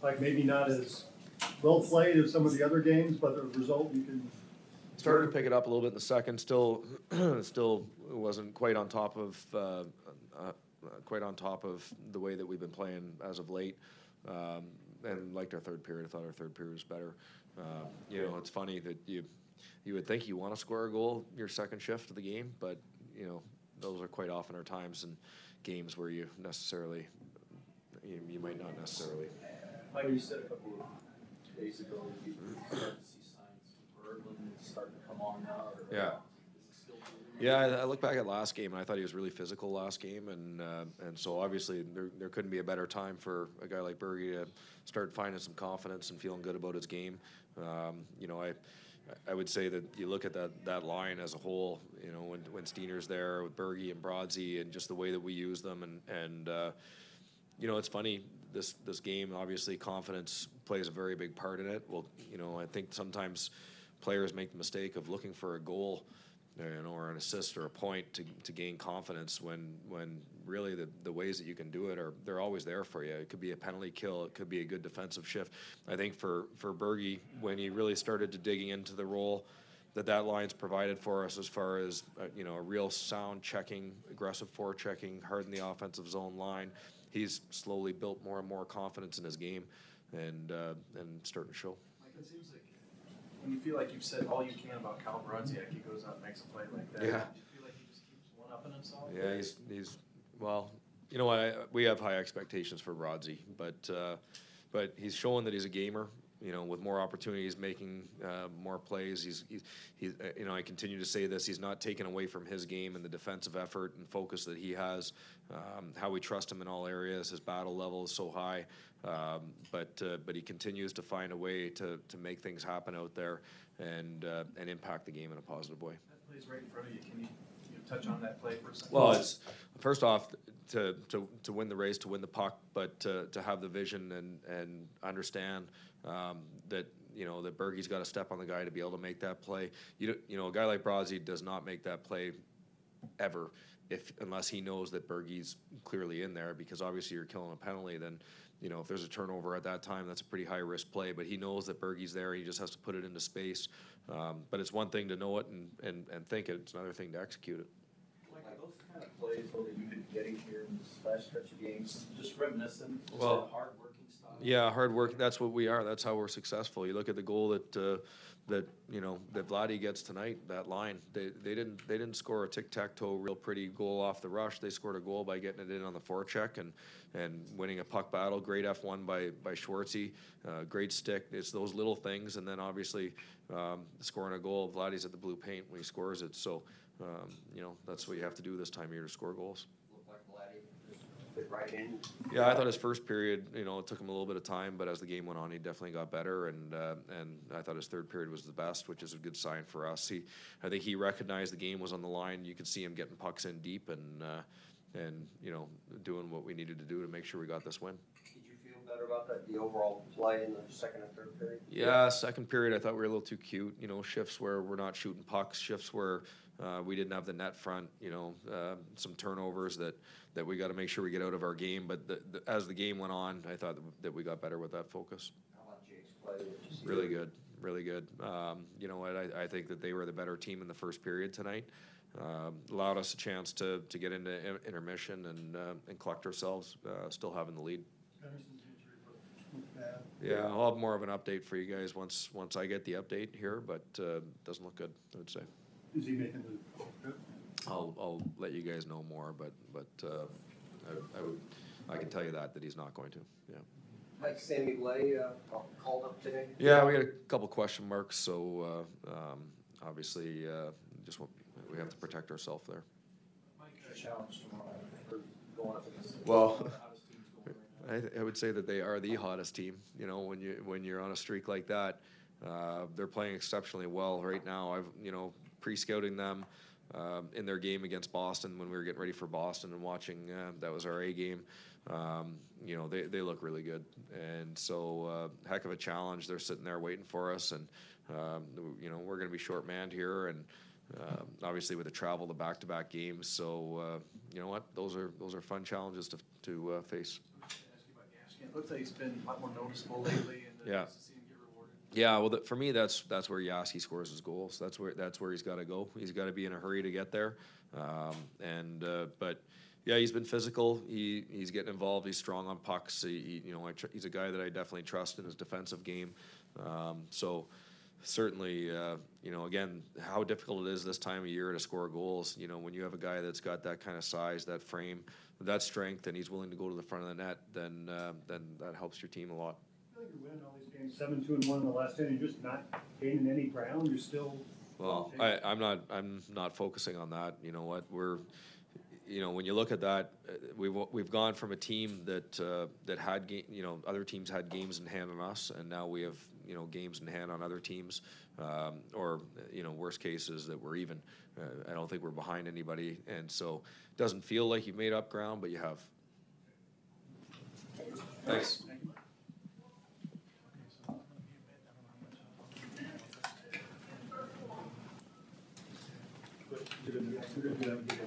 like maybe not as well played as some of the other games, but the result you can. Started to pick it up a little bit in the second. Still wasn't quite on top of the way that we've been playing as of late. And liked our third period. I thought our third period was better. It's funny that you would think you want to score a goal your second shift of the game, but those are quite often our times in games where you necessarily you might not necessarily. Like you said a couple of days ago, you start to see signs of Berglund starting to come on now. Yeah. Yeah, I look back at last game, and I thought he was really physical last game, and so obviously there couldn't be a better time for a guy like Bergie to start finding some confidence and feeling good about his game. I would say that you look at that line as a whole, when Steiner's there with Bergie and Brodsey and just the way that we use them, and it's funny, this game, obviously confidence plays a very big part in it. Well, I think sometimes players make the mistake of looking for a goal, or an assist or a point to gain confidence when really the ways that you can do it they're always there for you. It could be a penalty kill, it could be a good defensive shift. I think for Bergie, when he really started to digging into the role that line's provided for us as far as a real sound checking, aggressive forechecking, harden the offensive zone line, he's slowly built more and more confidence in his game and starting to show. Like it seems like when you feel like you've said all you can about Cal Brodziak, he goes out and makes a play like that. Yeah. Do you feel like he just keeps one-upping himself? Yeah, he's well, you know what, we have high expectations for Brodsey, but he's showing that he's a gamer, with more opportunities, making more plays. He's I continue to say this, he's not taken away from his game and the defensive effort and focus that he has, how we trust him in all areas. His battle level is so high, but he continues to find a way to make things happen out there and impact the game in a positive way. That play's right in front of you. Can you touch on that play for a second? Well, it's first off to win the race, to win the puck, but to have the vision and understand that that Bergie's got to step on the guy to be able to make that play. A guy like Brodsey does not make that play ever unless he knows that Bergie's clearly in there, because obviously you're killing a penalty. Then if there's a turnover at that time, that's a pretty high risk play. But he knows that Bergie's there. He just has to put it into space. But it's one thing to know it and think it. It's another thing to execute it. Like those kind of plays that you've been getting here in this last stretch of games, just reminiscent of Well, hard working style. Yeah, hard work. That's what we are. That's how we're successful. You look at the goal that Vladdy gets tonight. That line, they didn't score a tic-tac-toe real pretty goal off the rush. They scored a goal by getting it in on the forecheck and winning a puck battle. Great F1 by Schwartzy. Great stick. It's those little things, and then obviously scoring a goal. Vladdy's at the blue paint when he scores it. So that's what you have to do this time of year to score goals. Looked like Vladdy fit right in. Yeah, I thought his first period, it took him a little bit of time, but as the game went on, he definitely got better, and I thought his third period was the best, which is a good sign for us. I think he recognized the game was on the line. You could see him getting pucks in deep and doing what we needed to do to make sure we got this win. Did you feel better about the overall play in the second and third period? Yeah, second period I thought we were a little too cute. Shifts where we're not shooting pucks, shifts where we didn't have the net front, some turnovers that we got to make sure we get out of our game. But as the game went on, I thought that we got better with that focus. How about Jake's play? Really good, really good. You know what? I think that they were the better team in the first period tonight. Allowed us a chance to get into intermission and collect ourselves, still having the lead. Yeah, I'll have more of an update for you guys once I get the update here, but doesn't look good, I would say. Is he making the trip? I'll let you guys know more, but I can tell you that he's not going to. Yeah. Like Sammy Blay called up today. Yeah, we got a couple question marks, so obviously we have to protect ourselves there. Challenge tomorrow for going up against Well, I would say that they are the hottest team. When you're on a streak like that, they're playing exceptionally well right now. I've pre-scouting them in their game against Boston when we were getting ready for Boston and watching. That was our A game. They look really good, and so heck of a challenge. They're sitting there waiting for us, and we're going to be short-manned here, and obviously with the travel, the back-to-back games. So you know what? Those are fun challenges to face. I ask you about Gaskin. looks like he's been a lot more noticeable lately, and Yeah. nice to see him get rewarded. Yeah, well, for me, that's where Yaski scores his goals. That's where he's got to go. He's got to be in a hurry to get there. But yeah, he's been physical. He's getting involved. He's strong on pucks. He's a guy that I definitely trust in his defensive game. So certainly, again, how difficult it is this time of year to score goals. When you have a guy that's got that kind of size, that frame, that strength, and he's willing to go to the front of the net, then that helps your team a lot. I feel like you're winning all these games 7-2-1 in the last 10. You're just not gaining any ground. You're still. Well, I'm not focusing on that. You know what? When you look at that, we've gone from a team that had other teams had games in hand on us, and now we have games in hand on other teams, or worst cases that we're even. I don't think we're behind anybody, and so it doesn't feel like you've made up ground, but you have. Thanks. You're gonna do that.